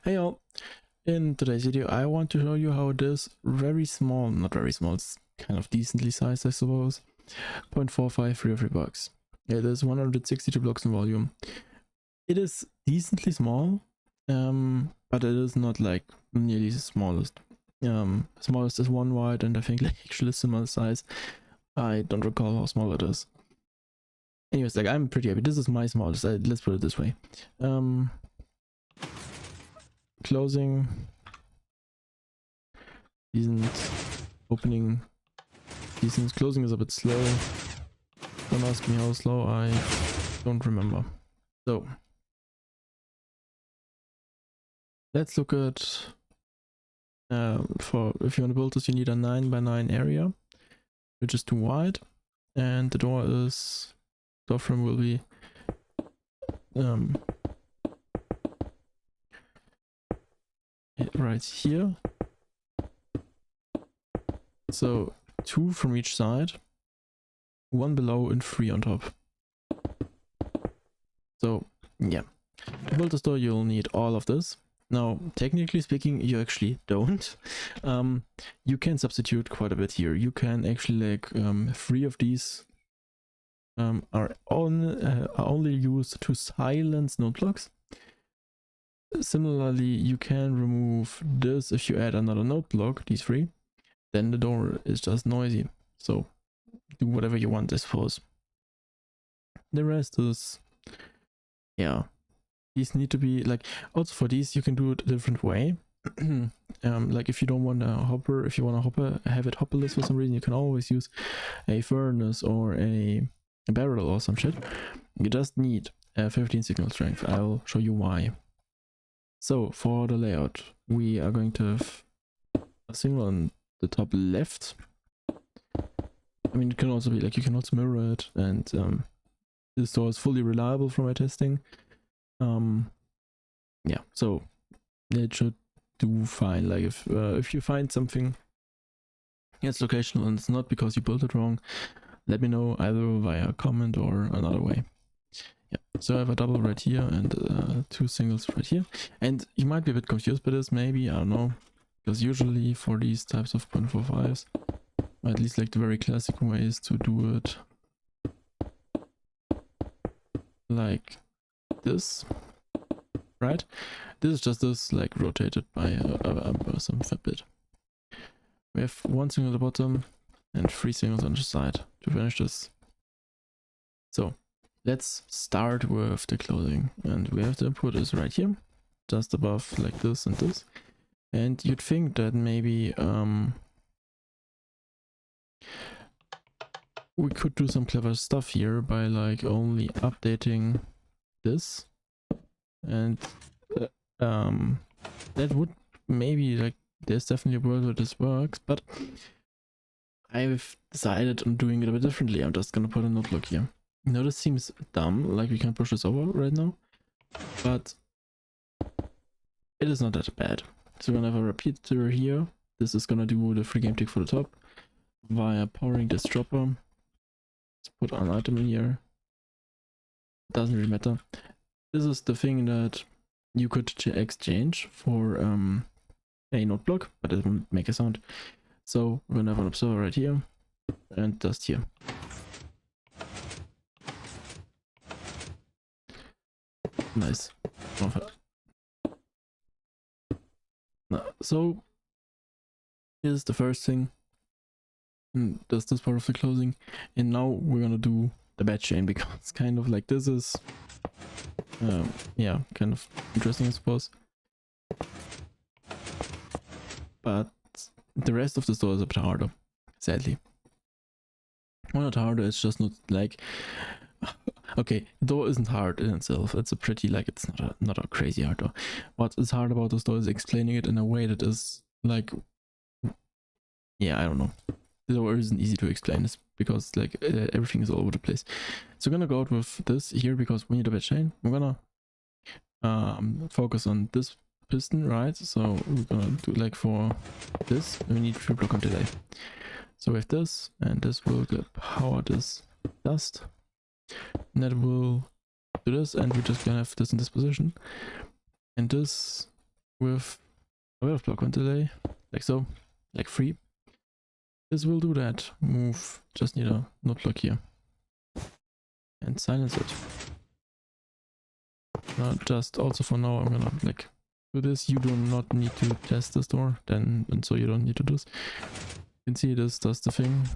Hey all, in today's video I want to show you how this very small, not very small, it's kind of decently sized I suppose, 0.45 real free blocks. It is 162 blocks in volume. It is decently small, but it is not like nearly the smallest. Smallest is 1 wide and I think like actually similar size. I don't recall how small it is. Anyways, like I'm pretty happy. This is my smallest, let's put it this way. Closing, decent, opening, decent, closing is a bit slow. Don't ask me how slow, I don't remember. So let's look at for if you want to build this you need a 9x9 area, which is too wide, and the door frame will be right here. So 2 from each side, 1 below and 3 on top. So yeah, to build this door you'll need all of this. Now technically speaking you actually don't. You can substitute quite a bit here. You can actually like 3 of these are only used to silence node blocks. Similarly, you can remove this if you add another node block, these 3, then the door is just noisy. So do whatever you want, I suppose. The rest is, yeah, these need to be like, also for these you can do it a different way. Like if you don't want a hopper, if you want a hopper, have it hopperless for some reason, you can always use a furnace or a barrel or some shit. You just need 15 signal strength. I'll show you why. So for the layout, we are going to have a signal on the top left. I mean, it can also be like, you can also mirror it, and this door is fully reliable from my testing. Yeah, so it should do fine. Like if you find something that's locational and it's not because you built it wrong, let me know either via comment or another way. Yeah, so I have a double right here and 2 singles right here, and you might be a bit confused by this, maybe, I don't know, because usually for these types of 0.45s, or at least like the very classic way is to do it like this, right? This is just this like rotated by some bit. We have 1 single at the bottom and 3 singles on the side to finish this. So let's start with the closing, and we have the input is right here, just above like this and this. And you'd think that maybe we could do some clever stuff here by like only updating this, and that would maybe, like, there's definitely a world where this works, but I've decided on doing it a bit differently. I'm just gonna put a node block here. Now this seems dumb, like we can push this over right now, but it is not that bad. So we're gonna have a repeater here. This is gonna do the free game tick for the top via powering this dropper. Let's put an item in here. Doesn't really matter. This is the thing that you could exchange for a node block, but it won't make a sound. So we're gonna have an observer right here and just here. Nice. So here's the first thing. That's this part of the closing, and now we're gonna do the bed chain, because kind of like this is yeah, kind of interesting I suppose, but the rest of the store is a bit harder, sadly. Well, not harder, it's just not like okay, the door isn't hard in itself, it's a pretty, like, it's not a crazy hard door. What is hard about this door is explaining it in a way that is like, yeah, I don't know. The door isn't easy to explain this because like everything is all over the place. So we're gonna go out with this here because we need a bed chain. We're gonna focus on this piston, right? So we're gonna do like for this, we need 3 block of delay. So we have this, and this will power this dust, and that will do this, and we're just gonna have this in this position, and this with a bit of block on delay, like so, like 3. This will do that. Move, just need a node block here. And silence it. Just also for now, I'm gonna like do this. You do not need to test this door, then, and so you don't need to do this. You can see this does the thing.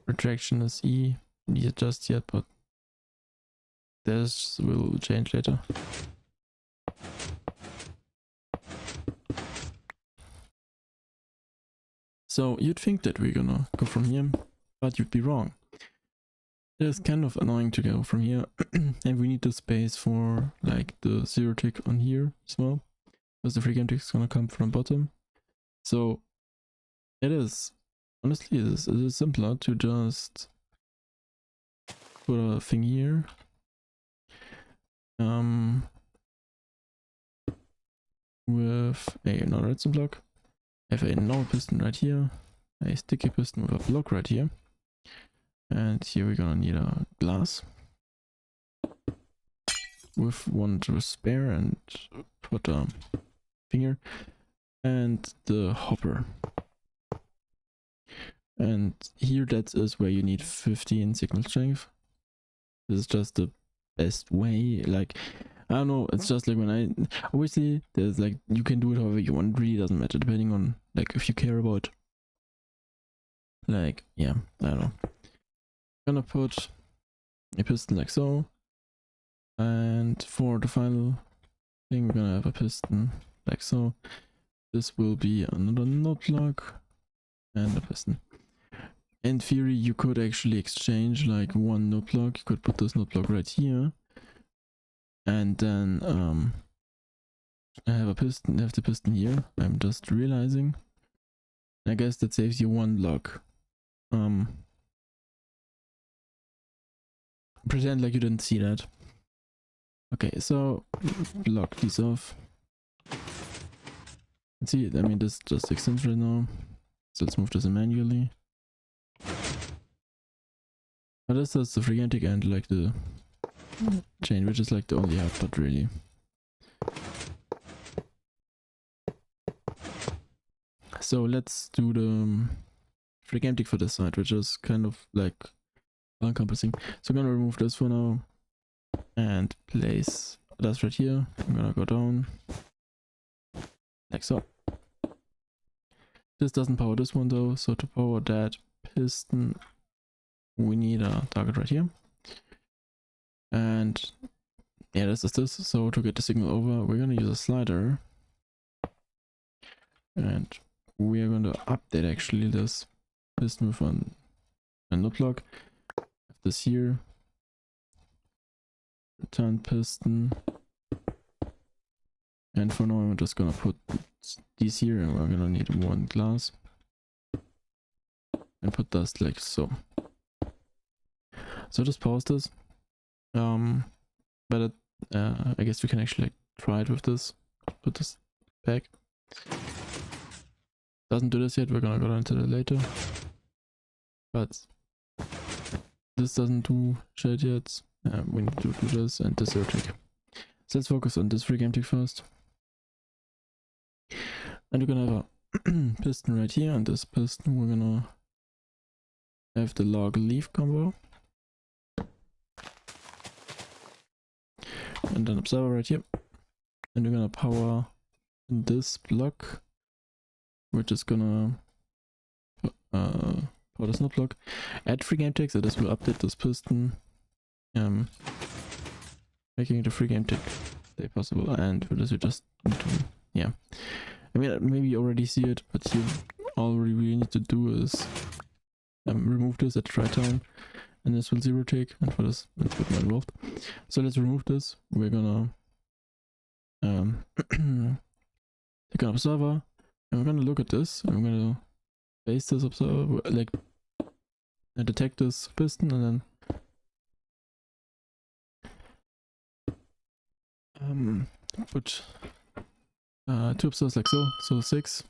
Retraction is E, need it just yet, but this will change later. So you'd think that we're gonna go from here, but you'd be wrong. It is kind of annoying to go from here, and we need the space for like the 0 tick on here as well, because the free game tick is gonna come from bottom. So it is, honestly, it is simpler to just put a thing here. With another redstone block, have a normal piston right here, a sticky piston with a block right here, and here we're gonna need a glass with one to spare and put a finger and the hopper. And here that is where you need 15 signal strength. This is just the best way. Like, I don't know, it's just like when I obviously there's like you can do it however you want, it really doesn't matter depending on like if you care about like, yeah, I don't know. I'm gonna put a piston like so, and for the final thing we're gonna have a piston like so. This will be another node block and a piston. In theory you could actually exchange like one node block. You could put this node block right here, and then I have the piston here. I'm just realizing. I guess that saves you one block. Pretend like you didn't see that. Okay, so block these off. See, I mean this just extends right now. So let's move this in manually. But this is the gigantic and like the chain, which is like the only output really. So let's do the gigantic for this side, which is kind of like encompassing. So I'm gonna remove this for now and place this right here. I'm gonna go down like so. This doesn't power this one though, so to power that piston we need a target right here. And yeah, this is this. So to get the signal over, we're gonna use a slider, and we are going to update actually this piston with a node block. Have this here, return piston, and for now I'm just gonna put these here, and we're gonna need one glass, and put this like so. So just pause this. But I guess we can actually like try it with this. Put this back. Doesn't do this yet. We're gonna go into that later. But this doesn't do shit yet. We need to do this and this trick. So let's focus on this free game tick first. And we're gonna have a piston right here, and this piston we're gonna have the log leaf combo. And then observer right here. And we're gonna power this block, which is gonna power this node block. Add free game tick, so this will update this piston, making the free game tick stay possible. And for this we just need to, yeah. I mean, maybe you already see it, but you all we really need to do is remove this at the right time. And this will 0 tick, and for this it's a bit more involved. So let's remove this. We're gonna take an observer, and we're gonna look at this. I'm gonna base this observer, like detect this piston, and then put 2 observers like so, so 6.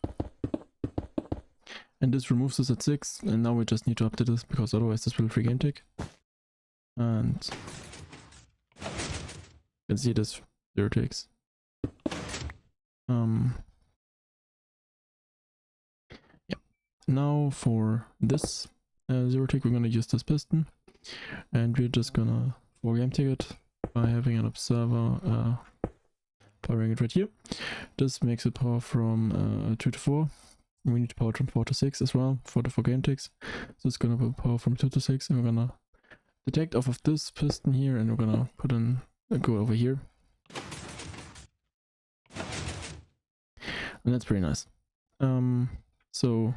And this removes this at 6, and now we just need to update this because otherwise this will free game tick. And you can see this 0 ticks. Yeah. Now for this zero tick, we're gonna use this piston, and we're just gonna for game ticket by having an observer powering it right here. This makes it power from 2 to 4. We need to power from 4 to 6 as well for the 4 game ticks. So it's gonna be power from 2 to 6, and we're gonna detect off of this piston here, and we're gonna put in go over here. And that's pretty nice. So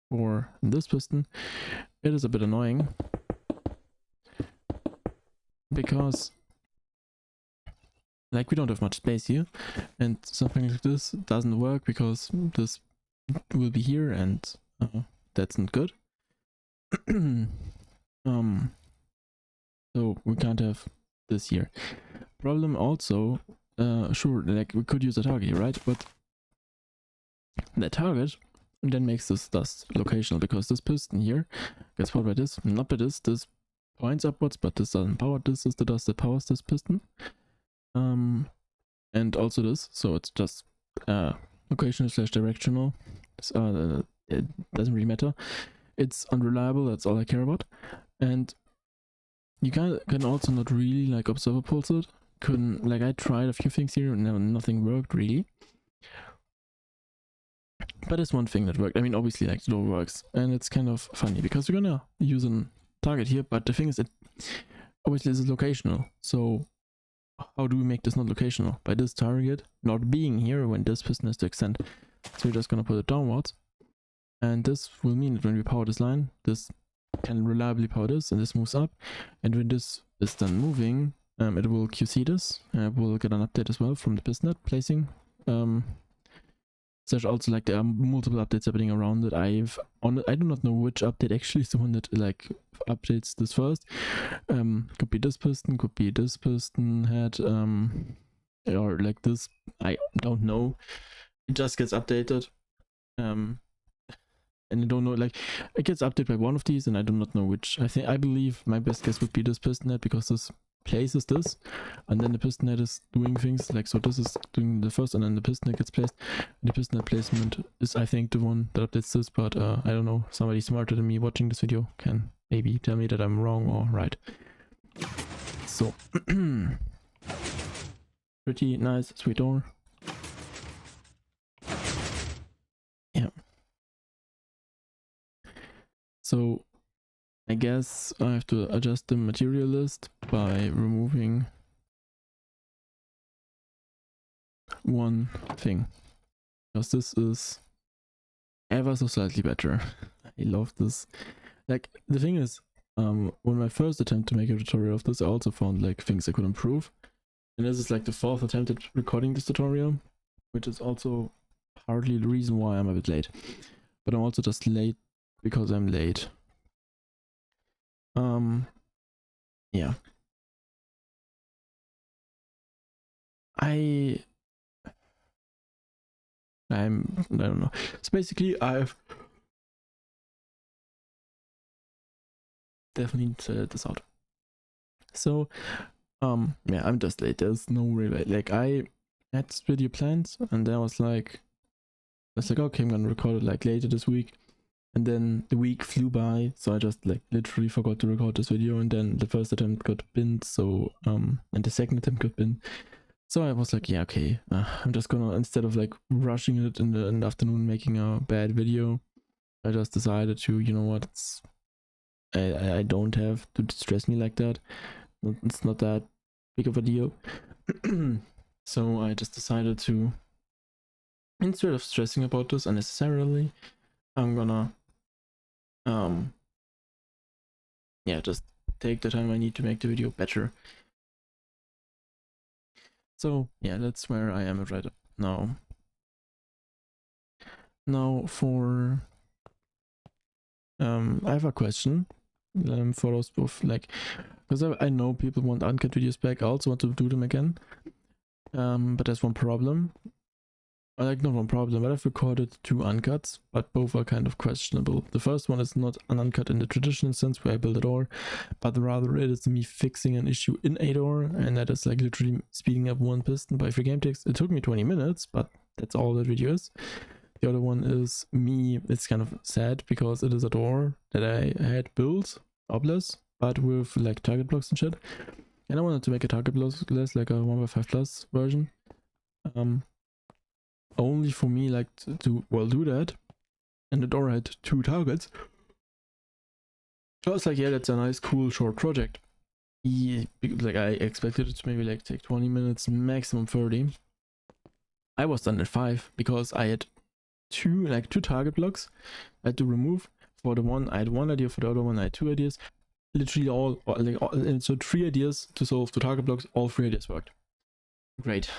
for this piston, it is a bit annoying because like we don't have much space here, and something like this doesn't work because this will be here, and that's not good. So we can't have this here. Problem also, sure, like we could use a target here, right? But that target then makes this dust locational, because this piston here gets powered by this, not by this. This points upwards, but this doesn't power. This is the dust that powers this piston. And also this, so it's just locational / directional. It doesn't really matter. It's unreliable, that's all I care about. And you can also not really like observer pulse it. Like I tried a few things here and nothing worked really. But there's one thing that worked. I mean, obviously like the door works, and it's kind of funny because we're gonna use a target here, but the thing is that obviously this is locational. So how do we make this not locational? By this target not being here when this piston has to extend. So we're just gonna put it downwards, and this will mean that when we power this line, this can reliably power this, and this moves up, and when this is done moving, it will QC this. We'll get an update as well from the piston net placing. There's also like there are multiple updates happening around it. I do not know which update actually is the one that like updates this first. Could be this piston, could be this piston head, or like this. I don't know. It just gets updated. And I don't know, like it gets updated by one of these, and I do not know which. I believe my best guess would be this piston head, because this places this, and then the piston head is doing things like so. This is doing the first, and then the piston head gets placed. And the piston head placement is, I think, the one that updates this, but I don't know. Somebody smarter than me watching this video can maybe tell me that I'm wrong or right. So pretty nice, sweet door. Yeah. So I guess I have to adjust the material list by removing one thing, because this is ever so slightly better. I love this. Like the thing is, when my first attempt to make a tutorial of this, I also found like things I could improve, and this is like the 4th attempt at recording this tutorial, which is also partly the reason why I'm a bit late. But I'm also just late because I'm late. Yeah. I don't know. So basically I've definitely need to edit this out. So yeah, I'm just late. There's no way. Like I had this video planned, and then I was like okay, I'm gonna record it like later this week. And then the week flew by, so I just like literally forgot to record this video, and then the first attempt got binned, so and the second attempt got binned. So I was like, yeah, okay, I'm just gonna, instead of like rushing it in the afternoon making a bad video, I just decided to, you know what, I don't have to stress me like that. It's not that big of a deal. So I just decided to, instead of stressing about this unnecessarily, I'm gonna yeah, just take the time I need to make the video better. So yeah, that's where I am right now. Now for I have a question for those both, like, because I know people want uncut videos back. I also want to do them again, but there's one problem. Like, not one problem, but I've recorded 2 uncuts, but both are kind of questionable. The first one is not an uncut in the traditional sense where I build a door, but rather it is me fixing an issue in a door, and that is like literally speeding up one piston by 3 game ticks. It took me 20 minutes, but that's all that video is. The other one is me. It's kind of sad because it is a door that I had built, obless, but with like target blocks and shit. And I wanted to make a target block less like a 1x5 plus version. Only for me like to well do that. And the door had 2 targets. So I was like, yeah, that's a nice, cool, short project. Yeah, like I expected it to maybe like take 20 minutes, maximum 30. I was done at 5 because I had two target blocks I had to remove. For the one I had 1 idea, for the other one I had 2 ideas. Literally all and so 3 ideas to solve 2 target blocks. All 3 ideas worked. Great.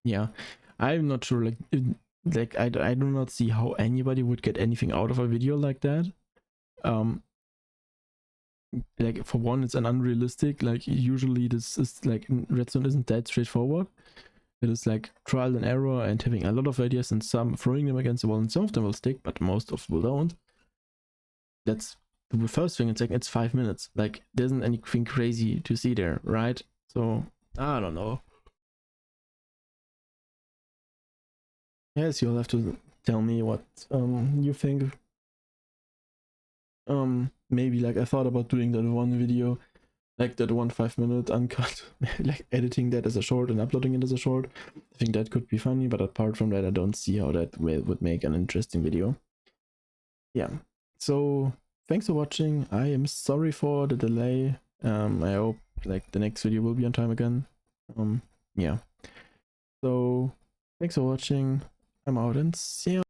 Yeah, I'm not sure, like I do not see how anybody would get anything out of a video like that. Like for one, it's an unrealistic, like usually this is like redstone isn't that straightforward. It is like trial and error and having a lot of ideas and some throwing them against the wall, and some of them will stick, but most of them don't. That's the first thing. And second, it's 5 minutes. Like there isn't anything crazy to see there, right? So I don't know. Yes, you'll have to tell me what you think. Maybe like I thought about doing that one video, like that 1 5-minute uncut, like editing that as a short and uploading it as a short. I think that could be funny, but apart from that, I don't see how that would make an interesting video. Yeah, so thanks for watching. I am sorry for the delay. I hope like the next video will be on time again. Yeah, so thanks for watching. I'm out and see you.